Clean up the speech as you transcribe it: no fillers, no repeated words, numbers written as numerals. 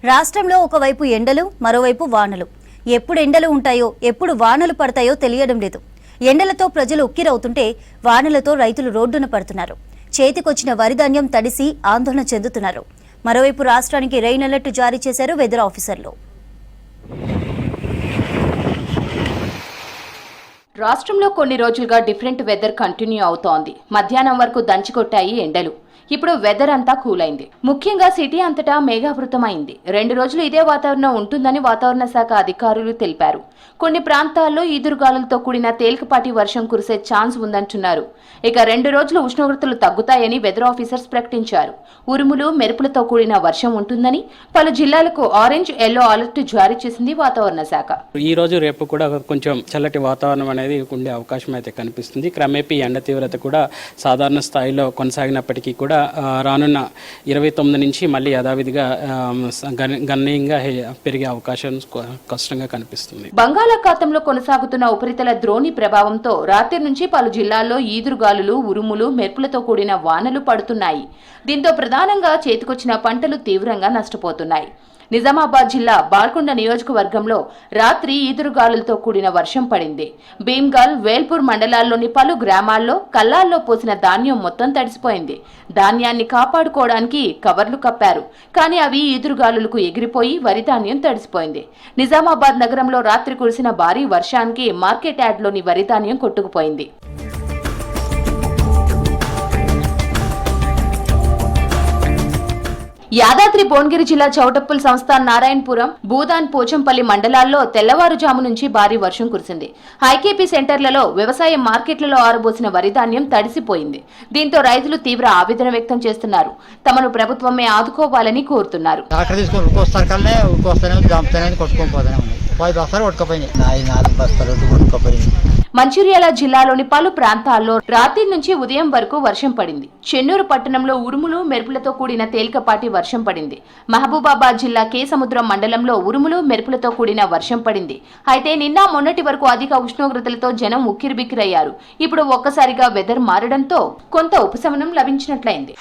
రాష్ట్రంలో ఒకవైపు ఎండలు, మరోవైపు వానలు. ఎప్పుడు ఎండలు ఉంటాయో, ఎప్పుడు వానలు పడతాయో తెలియడం లేదు. ఎండలతో ప్రజలు ఉక్కిరవుతుంటే, వానలతో రైతులు రోడ్డున పడుతున్నారు. చేతికొచ్చిన వరిధాన్యం తడిసి ఆందోళన చెందుతున్నారు. మరోవైపు రాష్ట్రానికి రెయిన్ అలర్ట్ జారీ చేశారు వెదర్ ఆఫీసర్లు. రాష్ట్రంలో కొన్ని రోజులుగా డిఫరెంట్ వెదర్ కంటిన్యూ అవుతోంది. మధ్యాహ్నం వరకు దంచికొట్టాయి ఎండలు. ఇప్పుడు వెదర్ అంతా కూల్ అయింది. ముఖ్యంగా సిటీ అంతటా మేఘావృతమైంది. 2 రోజులు ఇదే వాతావరణం ఉంటుందని వాతావరణ శాఖ అధికారులు తెలిపారు. కొన్ని ప్రాంతాల్లో ఈదురుగాలులతో కూడిన తేలికపాటి వర్షం కురిసే ఛాన్స్ ఉందంటున్నారు. ఇక 2 రోజులు ఉష్ణోగ్రతలు తగ్గుతాయని వెదర్ ఆఫీసర్స్ ప్రకటించారు. ఉరుములు, మెరుపులతో కూడిన వర్షం ఉంటుందని పలు జిల్లాలకు ఆరెంజ్, ఎల్లో అలర్ట్ జారీ చేసింది వాతావరణ శాఖ. ఈ రోజు రేపు కూడా కొంచెం చల్లటి వాతావరణం అనేది ఉండే అవకాశం అయితే కనిపిస్తుంది. క్రమేపీ ఎండ తీవ్రత కూడా సాధారణ స్థాయిలో కొనసాగినప్పటికీ కూడా రానున్న 29 నుంచి మళ్ళీ యథావిధిగా గణనీయంగా పెరిగే అవకాశం కష్టంగా కనిపిస్తుంది. బంగాళాఖాతంలో కొనసాగుతున్న ఉపరితల ద్రోణి ప్రభావంతో రాత్రి నుంచి పలు జిల్లాల్లో ఈదురుగాలులు, ఉరుములు, మెరుపులతో కూడిన వానలు పడుతున్నాయి. దీంతో ప్రధానంగా చేతికొచ్చిన పంటలు తీవ్రంగా నష్టపోతున్నాయి. నిజామాబాద్ జిల్లా బాల్కొండ నియోజకవర్గంలో రాత్రి ఈదురుగాలులతో కూడిన వర్షం పడింది. భీమ్గల్, వేల్పూర్ మండలాల్లోని పలు గ్రామాల్లో కల్లాల్లో పోసిన ధాన్యం మొత్తం తడిసిపోయింది. ధాన్యాన్ని కాపాడుకోవడానికి కవర్లు కప్పారు. కానీ అవి ఈదురుగాలులకు ఎగిరిపోయి వరి ధాన్యం తడిసిపోయింది. నిజామాబాద్ నగరంలో రాత్రి కురిసిన భారీ వర్షానికి మార్కెట్ యార్డ్లోని వరి ధాన్యం కొట్టుకుపోయింది. యాదాద్రి భువనగిరి జిల్లా చౌటప్పల్ సంస్థ నారాయణపురం, భూదాన్, పోచంపల్లి మండలాల్లో తెల్లవారుజాము నుంచి భారీ వర్షం కురిసింది. ఐకేపీ సెంటర్లలో, వ్యవసాయ మార్కెట్లలో ఆరబోసిన వరి ధాన్యం తడిసిపోయింది. దీంతో రైతులు తీవ్ర ఆవేదన వ్యక్తం చేస్తున్నారు. తమను ప్రభుత్వమే ఆదుకోవాలని కోరుతున్నారు. మంచిర్యాల జిల్లాలోని పలు ప్రాంతాల్లో రాత్రి నుంచి ఉదయం వరకు వర్షం పడింది. చెన్నూరు పట్టణంలో ఉరుములు, మెరుపులతో కూడిన తేలికపాటి వర్షం పడింది. మహబూబాబాద్ జిల్లా కేసముద్రం మండలంలో ఉరుములు, మెరుపులతో కూడిన వర్షం పడింది. అయితే నిన్న, మొన్నటి వరకు అధిక ఉష్ణోగ్రతలతో జనం ఉక్కిరిబిక్కిరయ్యారు. ఇప్పుడు ఒక్కసారిగా వెదర్ మారడంతో కొంత ఉపశమనం లభించినట్లయింది.